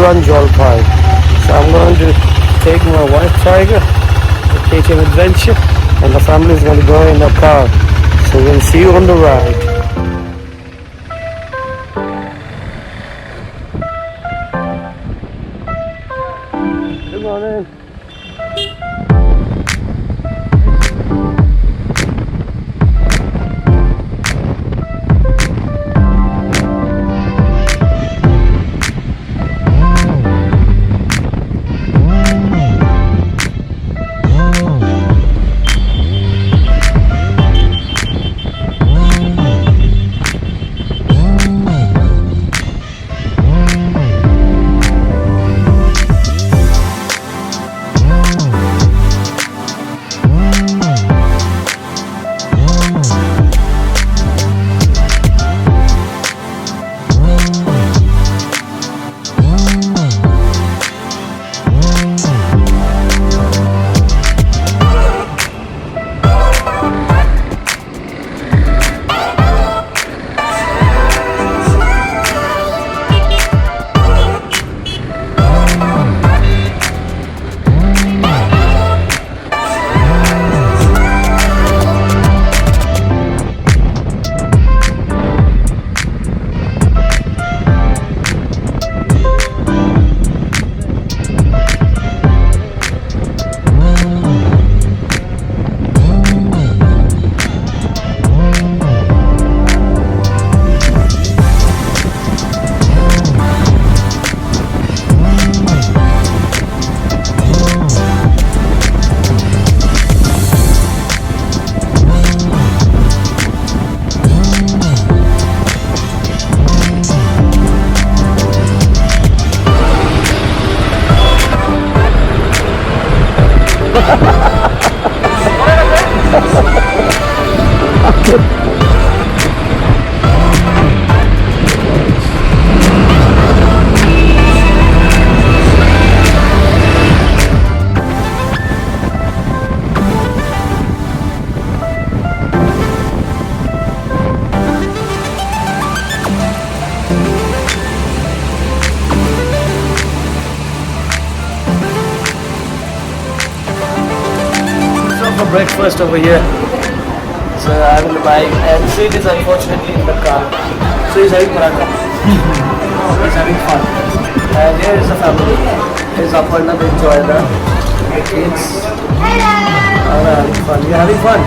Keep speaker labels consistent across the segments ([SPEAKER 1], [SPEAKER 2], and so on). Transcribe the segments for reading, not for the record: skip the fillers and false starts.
[SPEAKER 1] Baguran Jalpai. So I'm going to take my wife Tiger, take an adventure, and the family is going to go in the car. So we'll see you on the ride. Good morning. Breakfast over here. So I will buy, and Sid is unfortunately in the car. So he's having paratha. He's having fun. And here is the family. Here's Aparna, they enjoy the kids. All are having fun. You're having fun?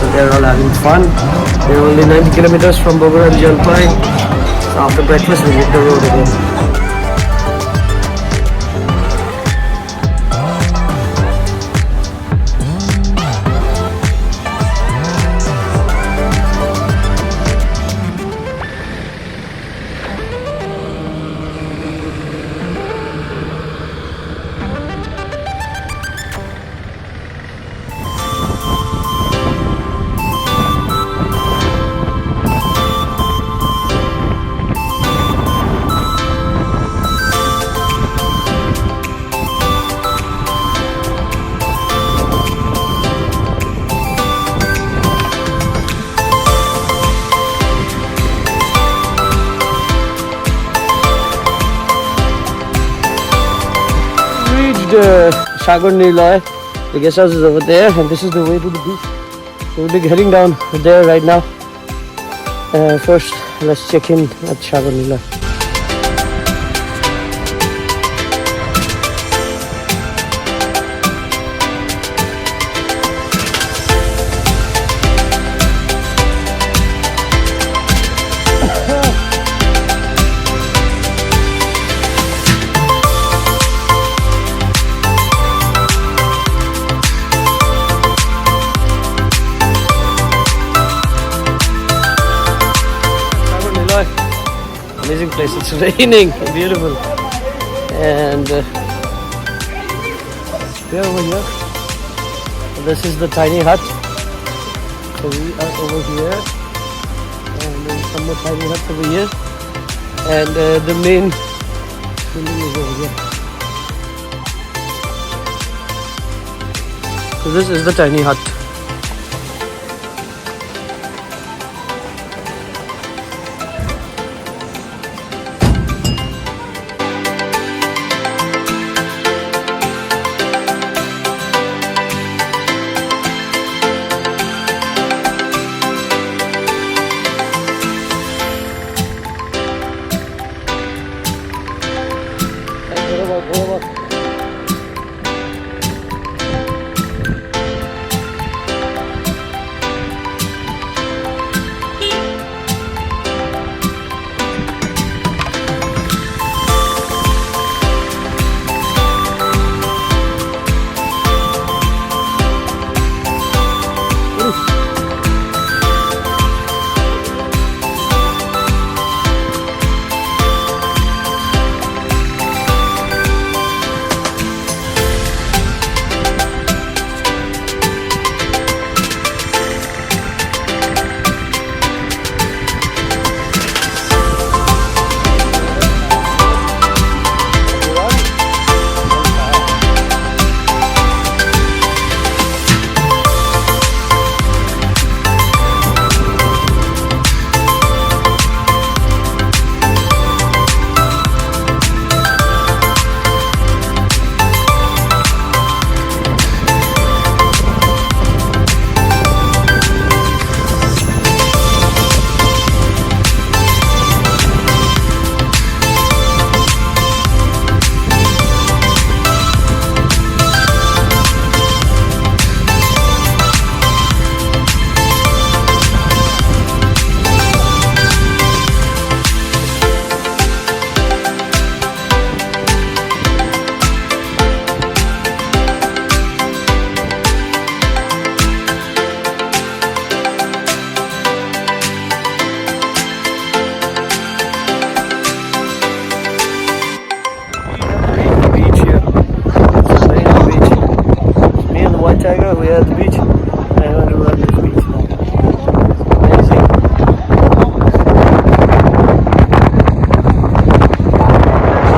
[SPEAKER 1] So they're all having fun. They're only 90 kilometers from Baguran Jalpai. So after breakfast we hit the road again. Shankarpur, the guest house is over there, and this is the way to the beach. So we'll be heading down there right now. First, let's check in at Shankarpur. Amazing place. It's raining, beautiful, and we're over here. This is the tiny hut. So we are over here, and there's some more tiny huts over here, and the main building is over here. So this is the tiny hut. tiger. We are at the beach. I want to run this beach now. Amazing.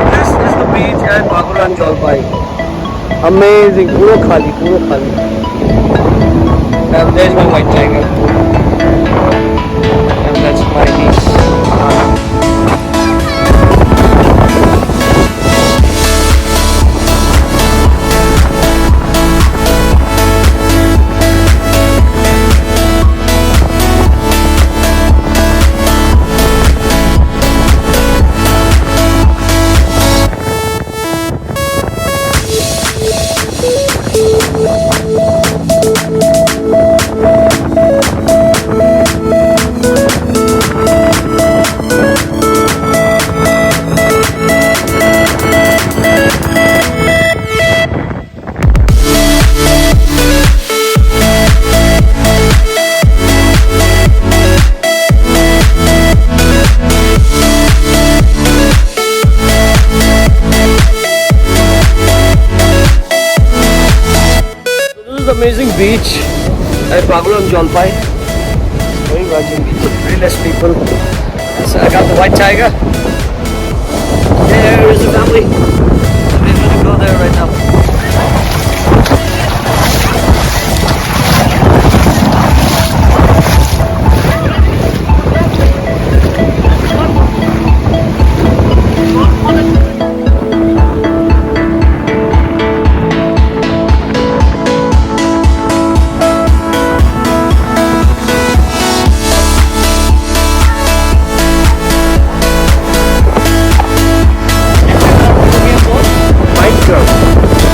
[SPEAKER 1] This is the beach at Baguran Jalpai. Amazing. Puro khali, puro khali. And there's my white tiger. And that's my niece. Amazing beach at Baguran Jalpai. Very watching beach. Very less people. So I got the white tiger. There is the family. We're going to go there right now. White girl.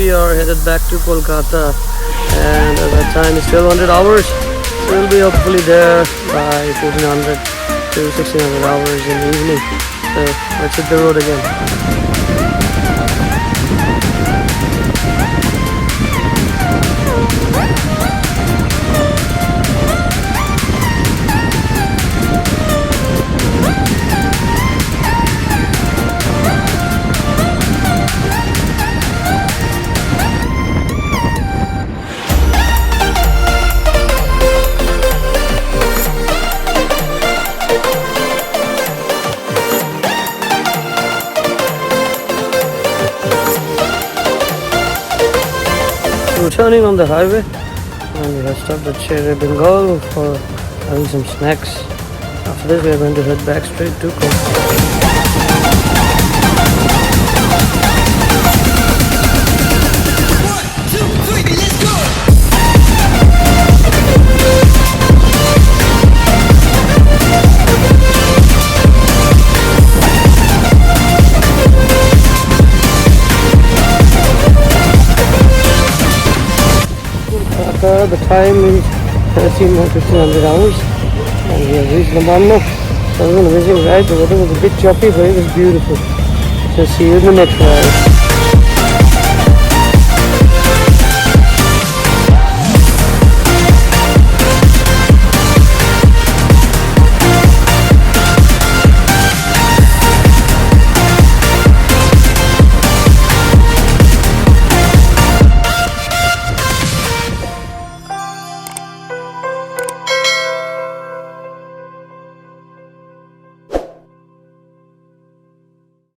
[SPEAKER 1] we are headed back to Kolkata, and at that time it's 1200 hours. So we'll be hopefully there by 1400 to 1600 hours in the evening. So let's hit the road again. Returning on the highway, and we have stopped at Bengal for having some snacks. After this we are going to head back straight to Kolkata. The time is 1500 hours, and we have reached Mandarmoni. So it was an amazing ride. The weather was a bit choppy, but it was beautiful. So see you in the next ride.